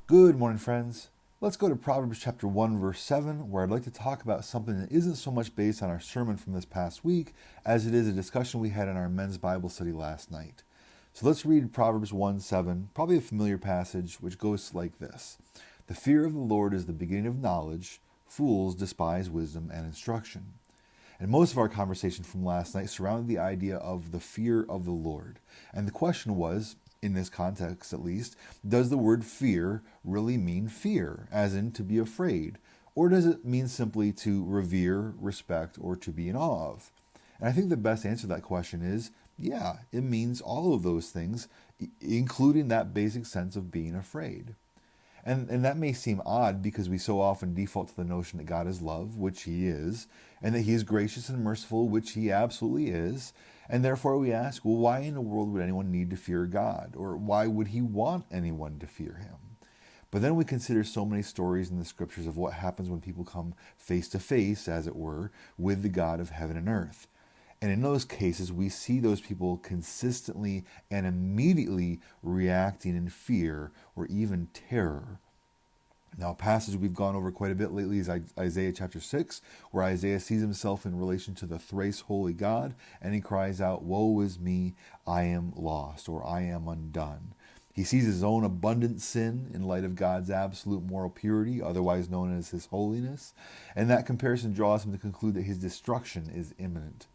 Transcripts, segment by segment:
Good morning, friends. Let's go to Proverbs chapter 1, verse 7, where I'd like to talk about something that isn't so much based on our sermon from this past week as it is a discussion we had in our men's Bible study last night. So let's read Proverbs 1, 7, probably a familiar passage, which goes like this. The fear of the Lord is the beginning of knowledge. Fools despise wisdom and instruction. And most of our conversation from last night surrounded the idea of the fear of the Lord. And the question was, in this context at least, does the word fear really mean fear, as in to be afraid? Or does it mean simply to revere, respect, or to be in awe of? And I think the best answer to that question is, yeah, it means all of those things, including that basic sense of being afraid. And that may seem odd because we so often default to the notion that God is love, which he is, and that he is gracious and merciful, which he absolutely is. And therefore we ask, well, why in the world would anyone need to fear God? Or why would he want anyone to fear him? But then we consider so many stories in the scriptures of what happens when people come face to face, as it were, with the God of heaven and earth. And in those cases, we see those people consistently and immediately reacting in fear or even terror. Now, a passage we've gone over quite a bit lately is Isaiah chapter 6, where Isaiah sees himself in relation to the thrice holy God, and he cries out, "Woe is me, I am lost," or "I am undone." He sees his own abundant sin in light of God's absolute moral purity, otherwise known as his holiness, and that comparison draws him to conclude that his destruction is imminent.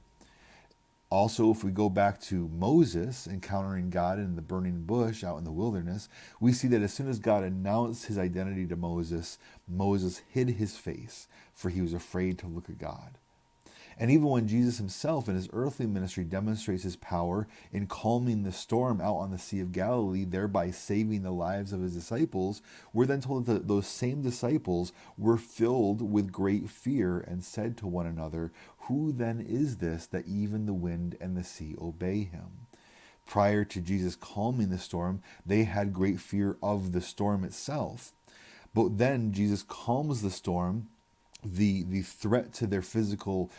Also, if we go back to Moses encountering God in the burning bush out in the wilderness, we see that as soon as God announced his identity to Moses, Moses hid his face, for he was afraid to look at God. And even when Jesus himself in his earthly ministry demonstrates his power in calming the storm out on the Sea of Galilee, thereby saving the lives of his disciples, we're then told that those same disciples were filled with great fear and said to one another, "Who then is this that even the wind and the sea obey him?" Prior to Jesus calming the storm, they had great fear of the storm itself. But then Jesus calms the storm. The threat to their physical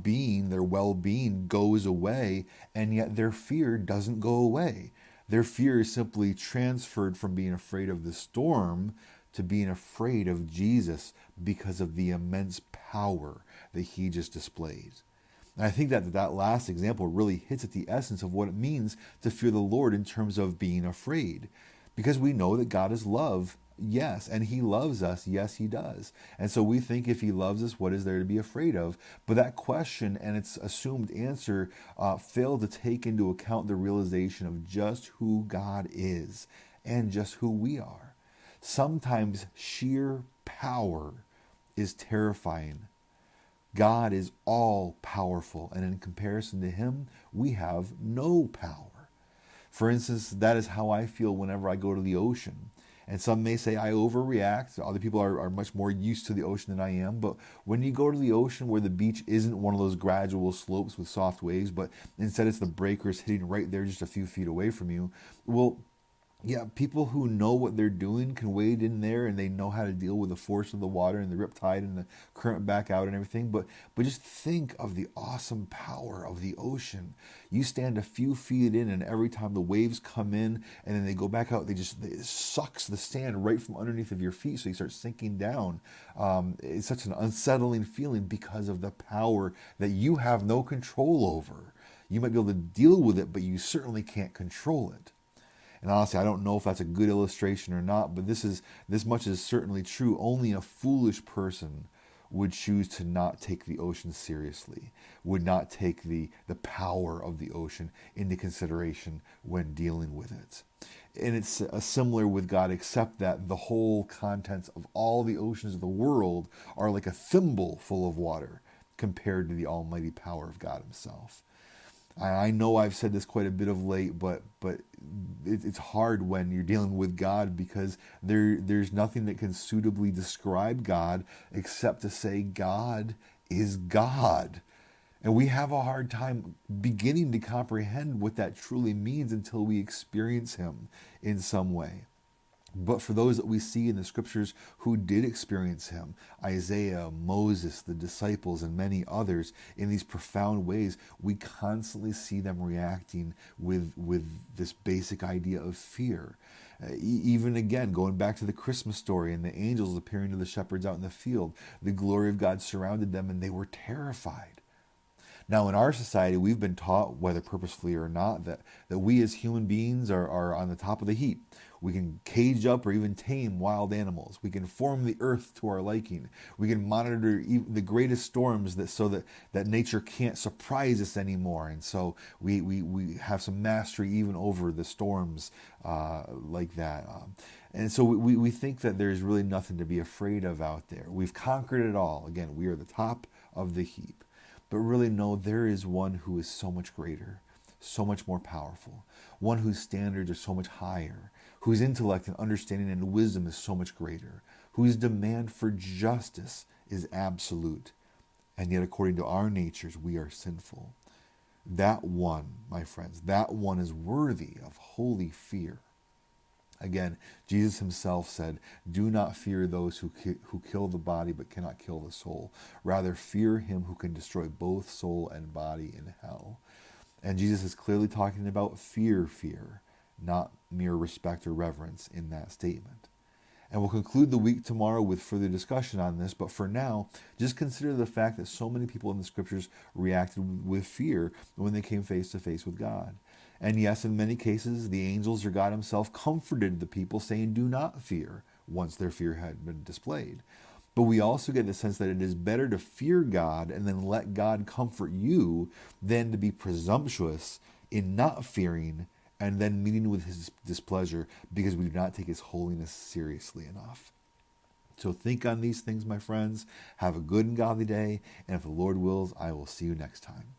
being, their well-being, goes away, and yet their fear doesn't go away. Their fear is simply transferred from being afraid of the storm to being afraid of Jesus because of the immense power that he just displayed. And I think that last example really hits at the essence of what it means to fear the Lord in terms of being afraid. Because we know that God is love. Yes, and he loves us. Yes, he does. And so we think if he loves us, what is there to be afraid of? But that question and its assumed answer fail to take into account the realization of just who God is and just who we are. Sometimes sheer power is terrifying. God is all powerful, and in comparison to him, we have no power. For instance, that is how I feel whenever I go to the ocean. And some may say I overreact. Other people are much more used to the ocean than I am. But when you go to the ocean where the beach isn't one of those gradual slopes with soft waves, but instead it's the breakers hitting right there just a few feet away from you, well, yeah, people who know what they're doing can wade in there and they know how to deal with the force of the water and the riptide and the current back out and everything. But just think of the awesome power of the ocean. You stand a few feet in, and every time the waves come in and then they go back out, it sucks the sand right from underneath of your feet, so you start sinking down. It's such an unsettling feeling because of the power that you have no control over. You might be able to deal with it, but you certainly can't control it. And honestly, I don't know if that's a good illustration or not, but this much is certainly true. Only a foolish person would choose to not take the ocean seriously, would not take the power of the ocean into consideration when dealing with it. And it's similar with God, except that the whole contents of all the oceans of the world are like a thimble full of water compared to the almighty power of God himself. I know I've said this quite a bit of late, but it's hard when you're dealing with God because there's nothing that can suitably describe God except to say God is God. And we have a hard time beginning to comprehend what that truly means until we experience him in some way. But for those that we see in the scriptures who did experience him, Isaiah, Moses, the disciples, and many others, in these profound ways, we constantly see them reacting with this basic idea of fear. Even again, going back to the Christmas story and the angels appearing to the shepherds out in the field, the glory of God surrounded them and they were terrified. Now, in our society, we've been taught, whether purposefully or not, that we as human beings are on the top of the heap. We can cage up or even tame wild animals. We can form the earth to our liking. We can monitor the greatest storms that nature can't surprise us anymore. And so we have some mastery even over the storms like that. And so we think that there's really nothing to be afraid of out there. We've conquered it all. Again, we are the top of the heap. But really, no, there is one who is so much greater, so much more powerful, one whose standards are so much higher, whose intellect and understanding and wisdom is so much greater, whose demand for justice is absolute. And yet, according to our natures, we are sinful. That one, my friends, that one is worthy of holy fear. Again, Jesus himself said, "Do not fear those who kill the body but cannot kill the soul. Rather, fear him who can destroy both soul and body in hell." And Jesus is clearly talking about fear, not mere respect or reverence in that statement. And we'll conclude the week tomorrow with further discussion on this, but for now, just consider the fact that so many people in the scriptures reacted with fear when they came face to face with God. And yes, in many cases, the angels or God himself comforted the people, saying, "Do not fear," once their fear had been displayed. But we also get the sense that it is better to fear God and then let God comfort you than to be presumptuous in not fearing and then meeting with his displeasure because we do not take his holiness seriously enough. So think on these things, my friends. Have a good and godly day. And if the Lord wills, I will see you next time.